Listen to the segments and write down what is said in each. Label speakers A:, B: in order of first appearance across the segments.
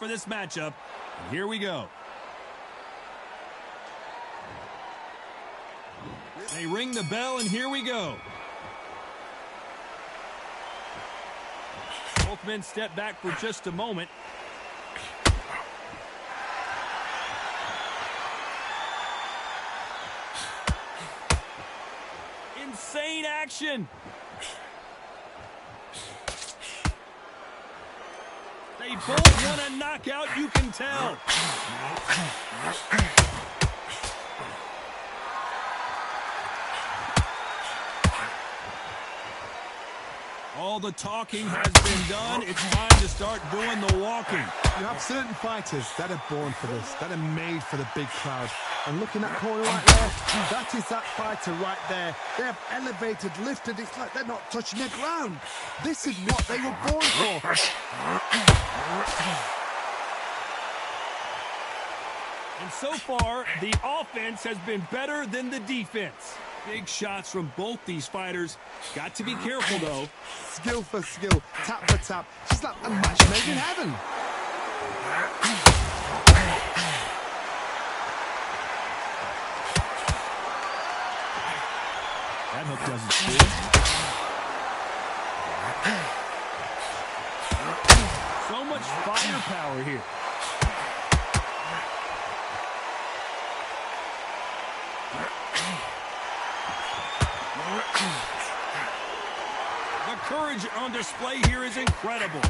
A: for this matchup. And here we go. They ring the bell, and here we go. Both men step back for just a moment. Insane action. They both want a knockout, you can tell. All the talking has been done. It's time to start doing the walking.
B: You have certain fighters that are born for this, that are made for the big crowd. And looking at that corner right there, that is that fighter right there. They have elevated, lifted. It's like they're not touching the ground. This is what they were born for.
A: And so far, the offense has been better than the defense. Big shots from both these fighters. Got to be careful, though.
B: Skill for skill, tap for tap. Just like a match made in heaven.
A: That hook doesn't score. So much firepower here. The courage on display here is incredible.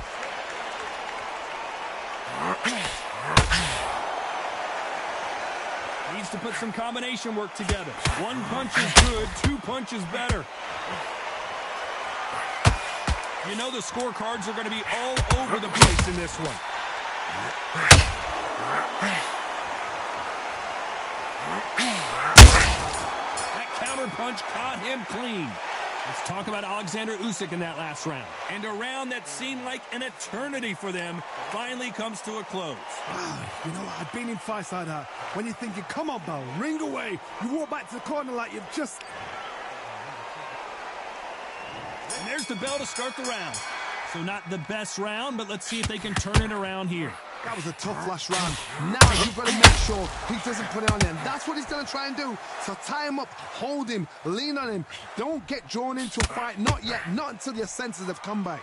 A: Needs to put some combination work together. One punch is good, two punches better. You know the scorecards are going to be all over the place in this one. That counter punch caught him clean. Let's talk about Alexander Usyk in that last round. And a round that seemed like an eternity for them finally comes to a close.
B: You know, I've been in fights like that. When you're thinking, come on, Bo, ring away. You walk back to the corner like you've just...
A: And there's the bell to start the round. So not the best round, but let's see if they can turn it around here.
B: That was a tough last round. Now you've got to make sure he doesn't put it on him. That's what he's going to try and do. So tie him up, hold him, lean on him. Don't get drawn into a fight. Not yet. Not until your senses have come back.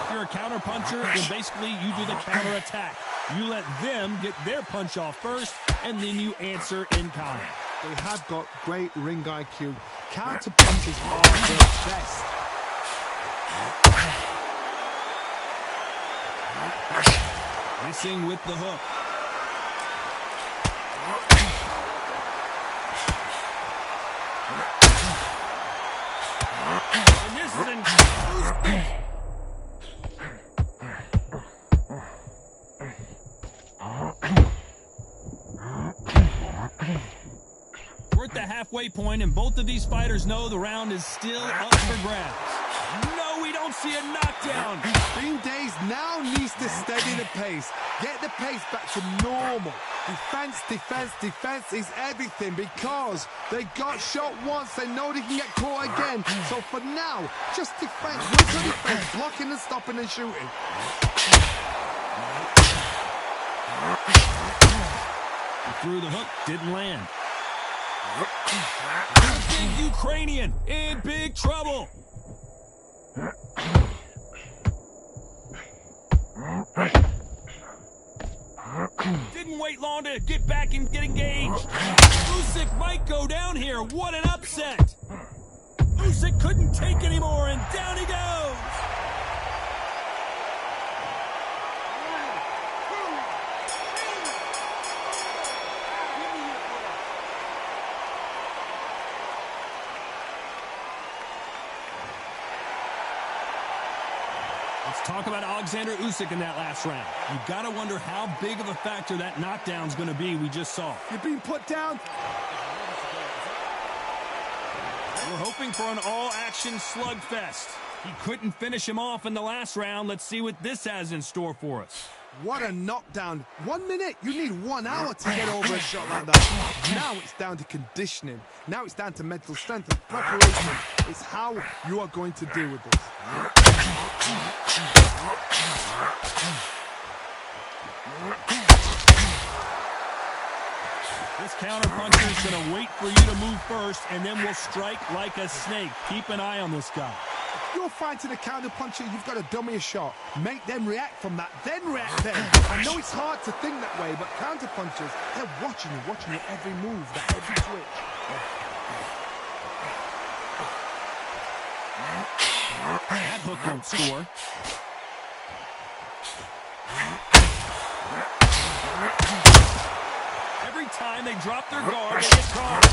A: If you're a counter puncher, then basically you do the counter attack. You let them get their punch off first, and then you answer in kind.
B: They have got great ring IQ. Counter punches are their best.
A: Missing with the hook. And this is incredible. We're at the halfway point, and both of these fighters know the round is still up for grabs. No, we don't see a knockdown.
B: Bean Days now needs to steady the pace. Get the pace back to normal. Defense, defense, defense is everything because they got shot once. They know they can get caught again. So for now, just defense. Wait for defense. Blocking and stopping and shooting.
A: He threw the hook, didn't land. The big Ukrainian in big trouble. Didn't wait long to get back and get engaged. Usyk might go down here. What an upset. Usyk couldn't take anymore, and down he goes. Let's talk about Alexander Usyk in that last round. You got to wonder how big of a factor that knockdown's going to be we just saw.
B: You're being put down.
A: We're hoping for an all-action slugfest. He couldn't finish him off in the last round. Let's see what this has in store for us.
B: What a knockdown. 1 minute, you need 1 hour to get over a shot like that. Now it's down to conditioning. Now it's down to mental strength and preparation. It's how you are going to deal with this.
A: This counterpuncher is going to wait for you to move first, and then will strike like a snake. Keep an eye on this guy.
B: If you're fighting a counterpuncher, you've got to dummy a shot. Make them react from that, then react then. I know it's hard to think that way, but counterpunchers, they're watching your every move, that every switch.
A: That hook won't score. Every time they drop their guard, they get caught.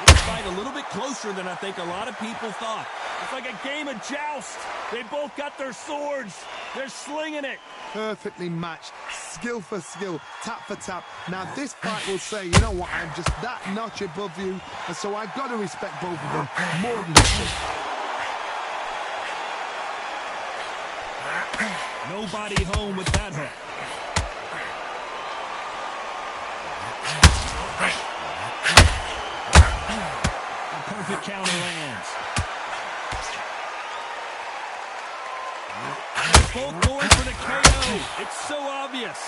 A: This fight a little bit closer than I think a lot of people thought. It's like a game of joust. They both got their swords. They're slinging it.
B: Perfectly matched, skill for skill, tap for tap. Now this fight will say, you know what, I'm just that notch above you, and so I've got to respect both of them more than this.
A: Nobody home with that hook. A perfect counter lands. They're both going for the KO. It's so obvious.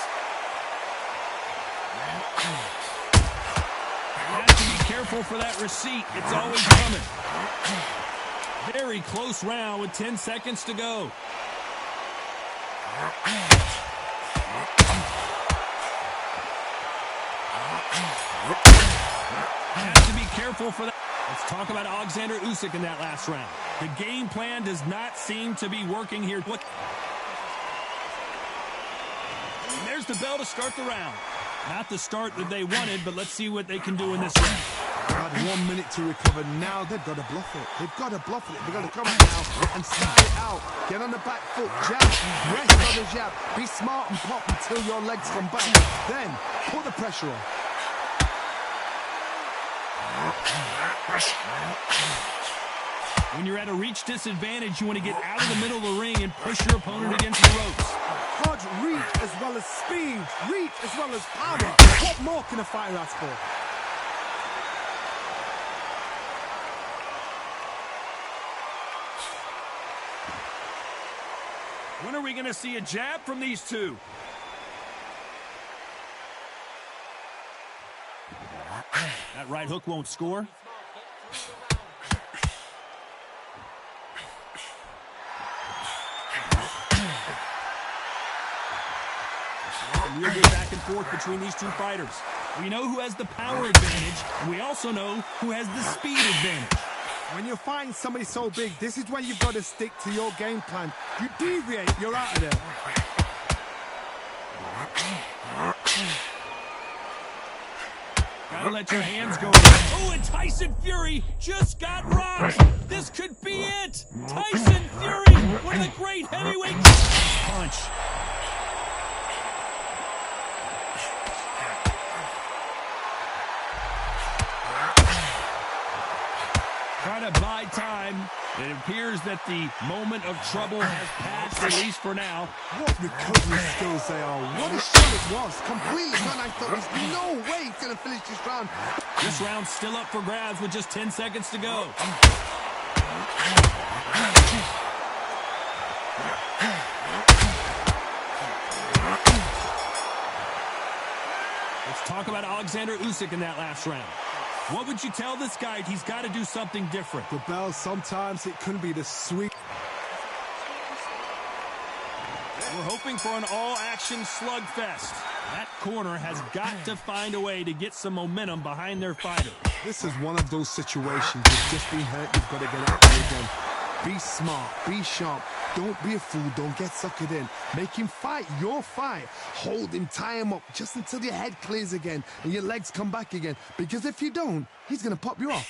A: You have to be careful for that receipt. It's always coming. Very close round with 10 seconds to go. Have to be careful for that. Let's talk about Alexander Usyk in that last round. The game plan does not seem to be working here. And there's the bell to start the round. Not the start that they wanted, but let's see what they can do in this round.
B: Had 1 minute to recover. Now they've got to bluff it. They've got to bluff it. They've got to come out now and start it out. Get on the back foot, jab, rest on the jab. Be smart and pop until your legs come back. Then put the pressure on.
A: When you're at a reach disadvantage, you want to get out of the middle of the ring and push your opponent against the ropes.
B: Hodge, reach as well as speed, reach as well as power. What more can a fighter ask for?
A: When are we going to see a jab from these two? That right hook won't score. A real good back and forth between these two fighters. We know who has the power advantage, and we also know who has the speed advantage.
B: When you're fighting somebody so big, this is when you've got to stick to your game plan. You deviate, you're out of there.
A: Gotta let your hands go. Oh, and Tyson Fury just got rocked. This could be it. Tyson Fury, one of the great heavyweights. Punch. Trying to buy time. It appears that the moment of trouble has passed, at least for now.
B: What recovery skills they are. What a shot it was. Completely gone. I thought there's no way he's going to finish this round.
A: This round's still up for grabs with just 10 seconds to go. Let's talk about Alexander Usyk in that last round. What would you tell this guy? He's got to do something different.
B: The bell, sometimes it can be the sweet.
A: We're hoping for an all-action slugfest. That corner has got to find a way to get some momentum behind their fighter.
B: This is one of those situations. You've just been hurt. You've got to get out there again. Be smart. Be sharp. Don't be a fool. Don't get suckered in. Make him fight your fight. Hold him, tie him up just until your head clears again and your legs come back again. Because if you don't, he's going to pop you off.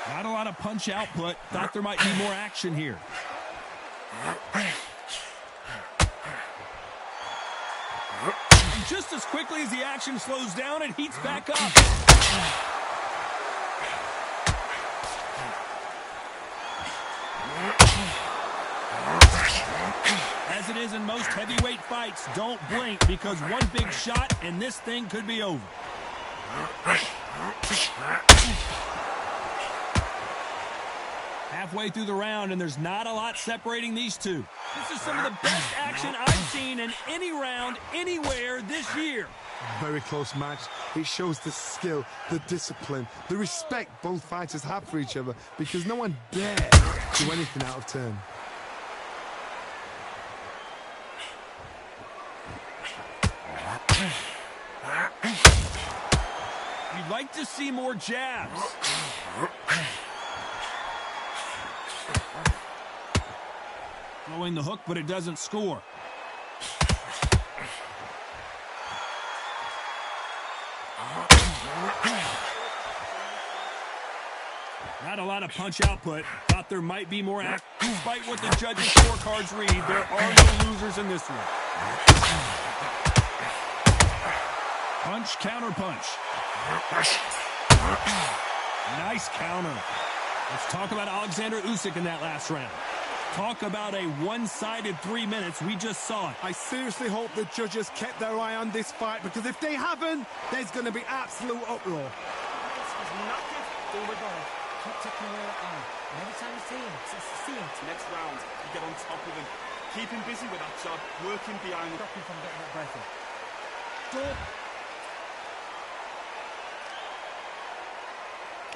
A: Not a lot of punch output. Thought there might be more action here. Just a as quickly as the action slows down, it heats back up. As it is in most heavyweight fights, don't blink because one big shot and this thing could be over. Halfway through the round, and there's not a lot separating these two. This is some of the best action I've seen in any round, anywhere this year.
B: Very close match. It shows the skill, the discipline, the respect both fighters have for each other because no one dare do anything out of turn.
A: You'd like to see more jabs. Throwing the hook, but it doesn't score. Not a lot of punch output. Thought there might be more action. Despite what the judges' scorecards read, there are no losers in this one. Punch, counter punch. Nice counter. Let's talk about Alexander Usyk in that last round. Talk about a one-sided 3 minutes. We just saw it.
B: I seriously hope the judges kept their eye on this fight because if they haven't, there's going to be absolute uproar.
C: Keep ticking away at him. And every time you see him,
D: Next round, you get on top of him. Keep him busy with that jab, working behind him.
C: stop him from getting that breath in. Don't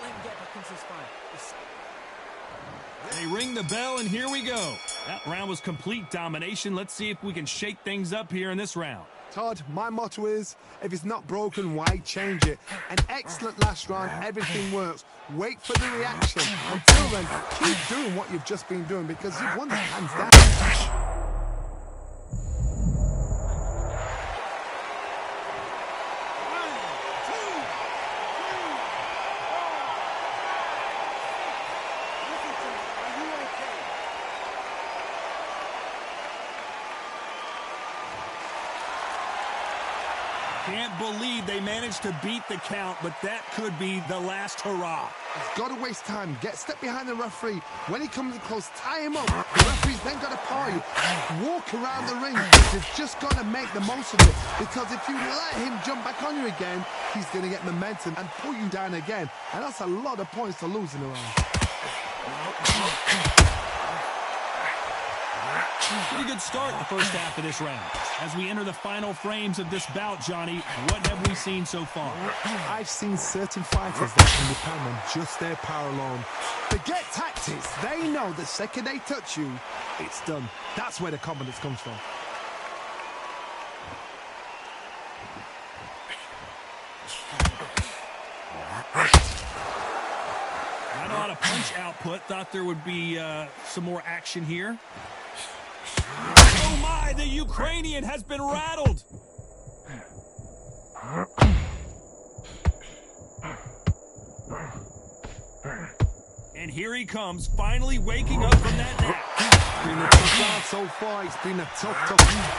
C: let him get back into this fight.
A: They ring the bell, and here we go. That round was complete domination. Let's see if we can shake things up here in this round.
B: Todd, my motto is, if it's not broken, why change it? An excellent last round, everything works. Wait for the reaction. Until then, keep doing what you've just been doing because you've won the hands down.
A: Can't believe they managed to beat the count, but that could be the last hurrah.
B: He's got to waste time. Get step behind the referee. When he comes close, tie him up. The referee's then got to party. Walk around the ring. You've just got to make the most of it. Because if you let him jump back on you again, he's going to get momentum and pull you down again. And that's a lot of points to lose in a round.
A: Pretty good start in the first half of this round. As we enter the final frames of this bout, Johnny, what have we seen so far?
B: I've seen certain fighters that can depend on just their power alone. Forget tactics. They know the second they touch you, it's done. That's where the confidence comes from.
A: Not a lot of punch output. Thought there would be some more action here. Oh my, the Ukrainian has been rattled. And here he comes, finally waking up from that nap.
B: It's been a tough round so far. It's been a tough.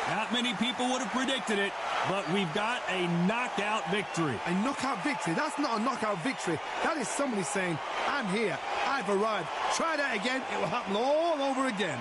A: Not many people would have predicted it, but we've got a knockout victory.
B: A knockout victory? That's not a knockout victory. That is somebody saying, I'm here, I've arrived. Try that again, it will happen all over again.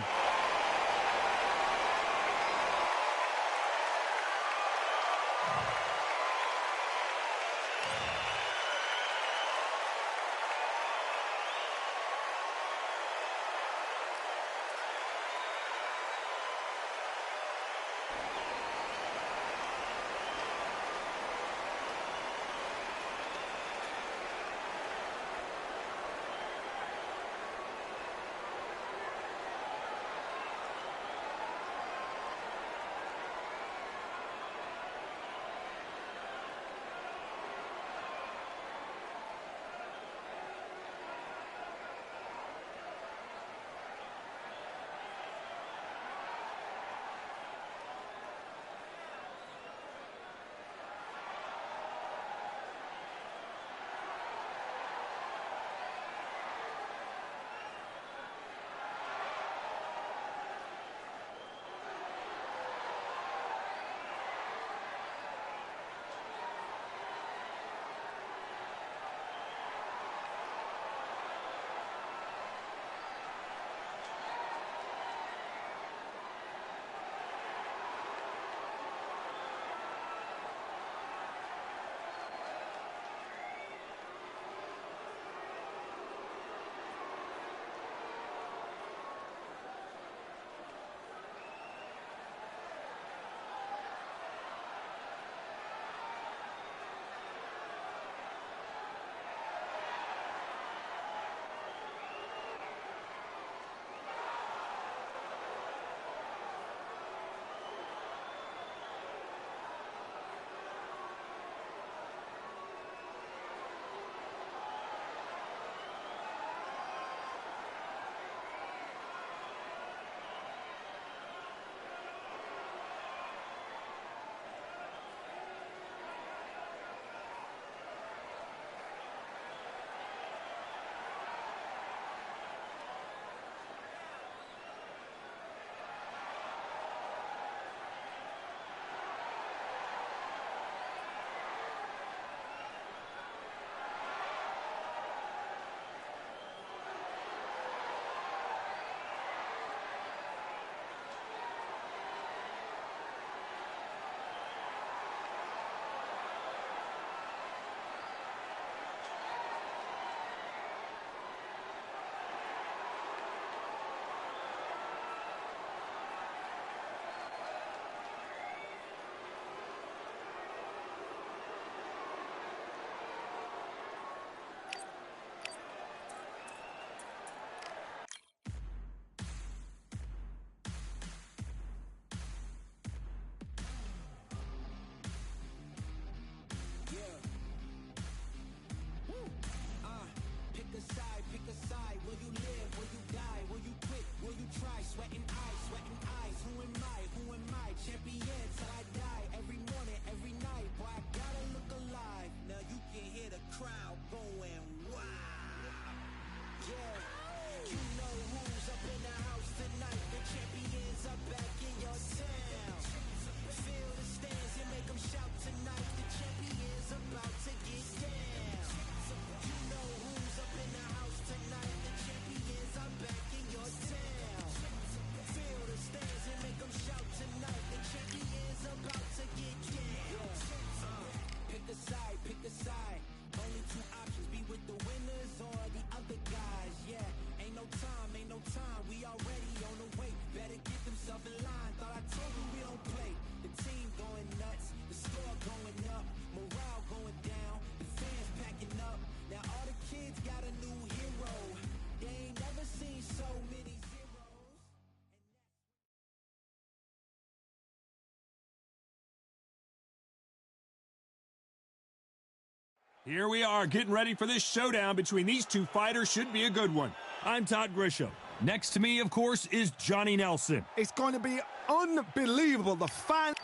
A: Here we are getting ready for this showdown between these two fighters. Should be a good one. I'm Todd Grisham. Next to me, of course, is Johnny Nelson.
B: It's going to be unbelievable. The fans...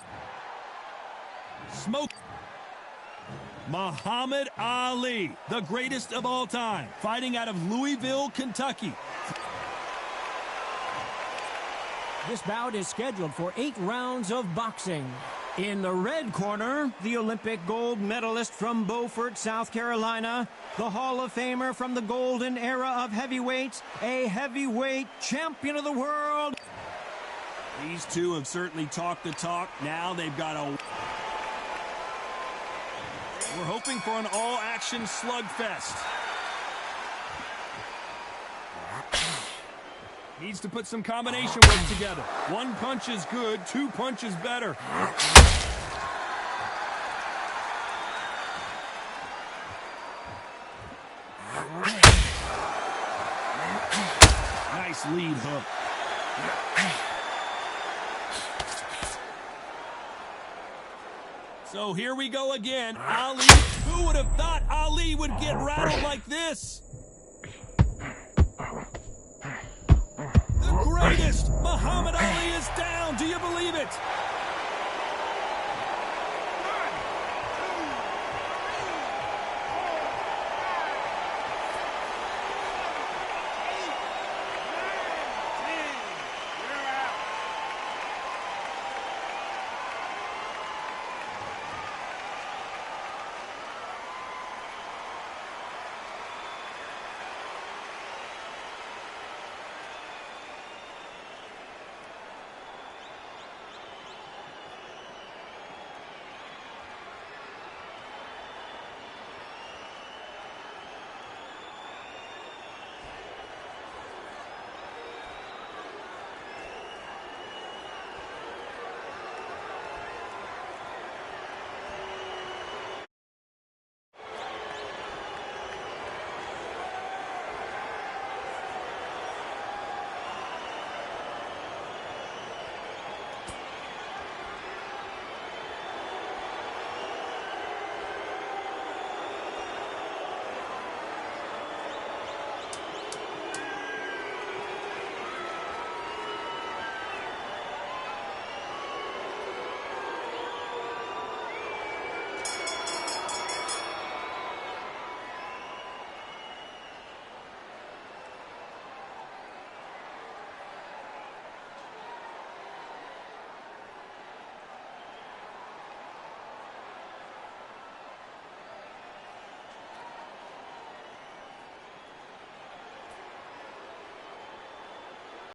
A: Smoke. Muhammad Ali, the greatest of all time, fighting out of Louisville, Kentucky.
C: This bout is scheduled for 8 rounds of boxing. In the red corner, the Olympic gold medalist from Beaufort, South Carolina, the Hall of Famer from the golden era of heavyweights, a heavyweight champion of the world.
A: These two have certainly talked the talk. Now they've got a... We're hoping for an all-action slugfest. Needs to put some combination work together. One punch is good, 2 punches better. Nice lead hook. So here we go again. Ali, who would have thought Ali would get rattled like this? The greatest! Muhammad Ali is down. Do you believe it?